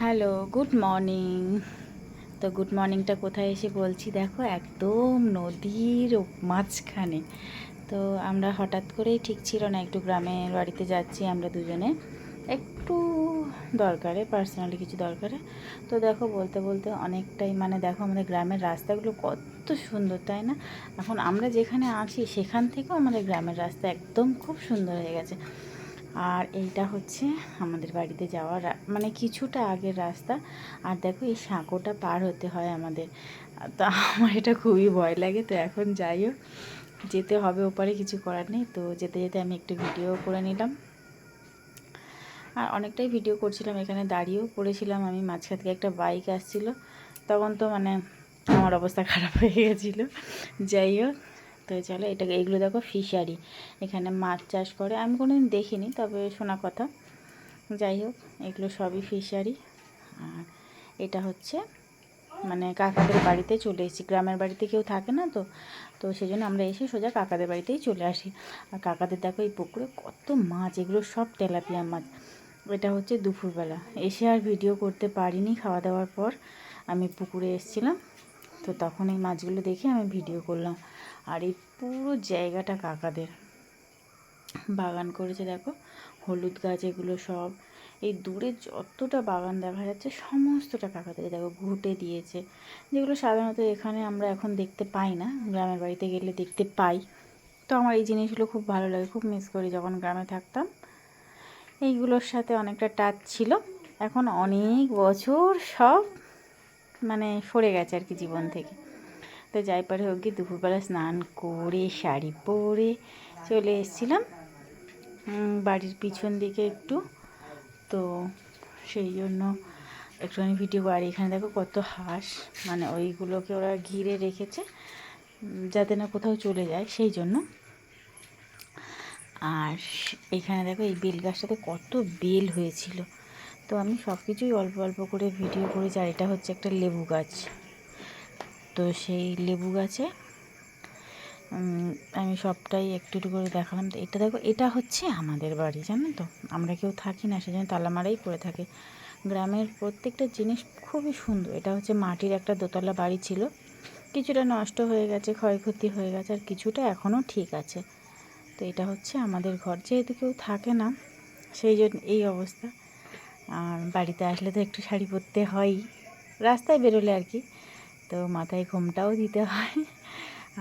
Hello, good morning. তো good মর্নিংটা কোথায় এসে বলছি দেখো, একদম নদীর মাঝখানে। তো আমরা হঠাৎ করেই ঠিক ছিল না, একটু গ্রামের বাড়িতে যাচ্ছি আমরা দুজনে, একটু দরকারে, পার্সোনালি কিছু দরকারে। তো দেখো বলতে বলতে অনেকটাই, মানে দেখো আমাদের গ্রামের রাস্তাগুলো কত সুন্দর, তাই না? এখন আমরা যেখানে আছি সেখান থেকেও আমাদের গ্রামের রাস্তা একদম খুব সুন্দর হয়ে গেছে। আর এইটা হচ্ছে আমাদের বাড়িতে যাওয়ার মানে কিছুটা আগের রাস্তা। আর দেখো এই সাঁকোটা পার হতে হয় আমাদের। তো আমার এটা খুবই ভয় লাগে। তো এখন যাইও, যেতে হবে ওপারে, কিছু করার নেই। তো যেতে যেতে আমি একটু ভিডিও করে নিলাম, আর অনেকটাই ভিডিও করছিলাম, এখানে দাঁড়িয়েও পড়েছিলাম আমি। মাঝখান থেকে একটা বাইক আসছিল, তখন তো মানে আমার অবস্থা খারাপ হয়ে গেছিলো। যাই হোক, তো চলো, এইগুলো দেখো ফিশারি, এখানে মাছ চাষ করে। আমি কোনোদিন দেখিনি, তবে শোনা কথা। যাই হোক, এগুলো সবই ফিশারি। আর এটা হচ্ছে মানে কাকাদের বাড়িতে চলে এসেছি, গ্রামের বাড়িতে কেউ থাকে না তো, তো সেই জন্য আমরা এসে সোজা কাকাদের বাড়িতেই চলে আসি। আর কাকাদের দেখো এই পুকুরে কত মাছ, এগুলো সব তেলাপিয়া মাছ। এটা হচ্ছে দুপুরবেলা এসে, আর ভিডিও করতে পারিনি। খাওয়া দাওয়ার পর আমি পুকুরে এসেছিলাম, তো তখন এই মাছগুলো দেখে আমি ভিডিও করলাম। আর এই পুরো জায়গাটা কাকাদের, বাগান করেছে দেখো, হলুদ গাছ, এগুলো সব। এই দূরে যতটা বাগান দেখা যাচ্ছে সমস্তটা কাকাদের। দেখো ঘুঁটে দিয়েছে, যেগুলো সাধারণত এখানে আমরা এখন দেখতে পাই না, গ্রামের বাড়িতে গেলে দেখতে পাই। তো আমার এই জিনিসগুলো খুব ভালো লাগে, খুব মিস করি যখন গ্রামে থাকতাম। এইগুলোর সাথে অনেকটা টাচ ছিল। এখন অনেক বছর সব মানে সরে গেছে আর কি জীবন থেকে। তো যাই পারে হোক গিয়ে, দুপুরবেলা স্নান করে শাড়ি পরে চলে এসেছিলাম বাড়ির পিছন দিকে একটু। তো সেই জন্য একটুখানি ভিডিও। আর এখানে দেখো কত হাঁস, মানে ওইগুলোকে ওরা ঘিরে রেখেছে যাতে না কোথাও চলে যায়, সেই জন্য। আর এখানে দেখো এই বেল গাছটাতে কত বেল হয়েছিল। তো আমি সব কিছুই অল্প অল্প করে ভিডিও করেছি। আর এটা হচ্ছে একটা লেবু গাছ। তো সেই লেবু গাছে আমি সবটাই একটু একটু করে দেখালাম। তো এটা দেখো, এটা হচ্ছে আমাদের বাড়ি, জানো তো, আমরা কেউ থাকি না, সেজন্য তালা মারাই পড়ে থাকে। গ্রামের প্রত্যেকটা জিনিস খুবই সুন্দর। এটা হচ্ছে মাটির একটা দোতলা বাড়ি ছিল, কিছুটা নষ্ট হয়ে গেছে, ক্ষয়ক্ষতি হয়ে গেছে, আর কিছুটা এখনও ঠিক আছে। তো এটা হচ্ছে আমাদের ঘর, যেহেতু কেউ থাকে না সেই জন্য এই অবস্থা। আর বাড়িতে আসলে তো একটু শাড়ি পরতে হয়ই, রাস্তায় বেরোলে আর কি। তো মাথায় ঘোমটাও দিতে হয়।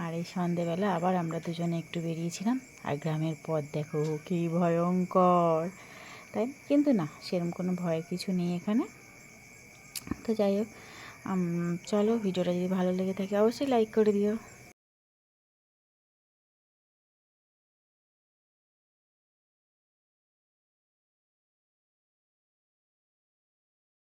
আর এই সন্ধেবেলা আবার আমরা দুজনে একটু বেরিয়েছিলাম। আর গ্রামের পথ দেখো কী ভয়ঙ্কর, তাই কিন্তু না, সেরকম কোনো ভয়ের কিছু নেই এখানে। তো যাই হোক, চলো, ভিডিওটা যদি ভালো লেগে থাকে অবশ্যই লাইক করে দিও।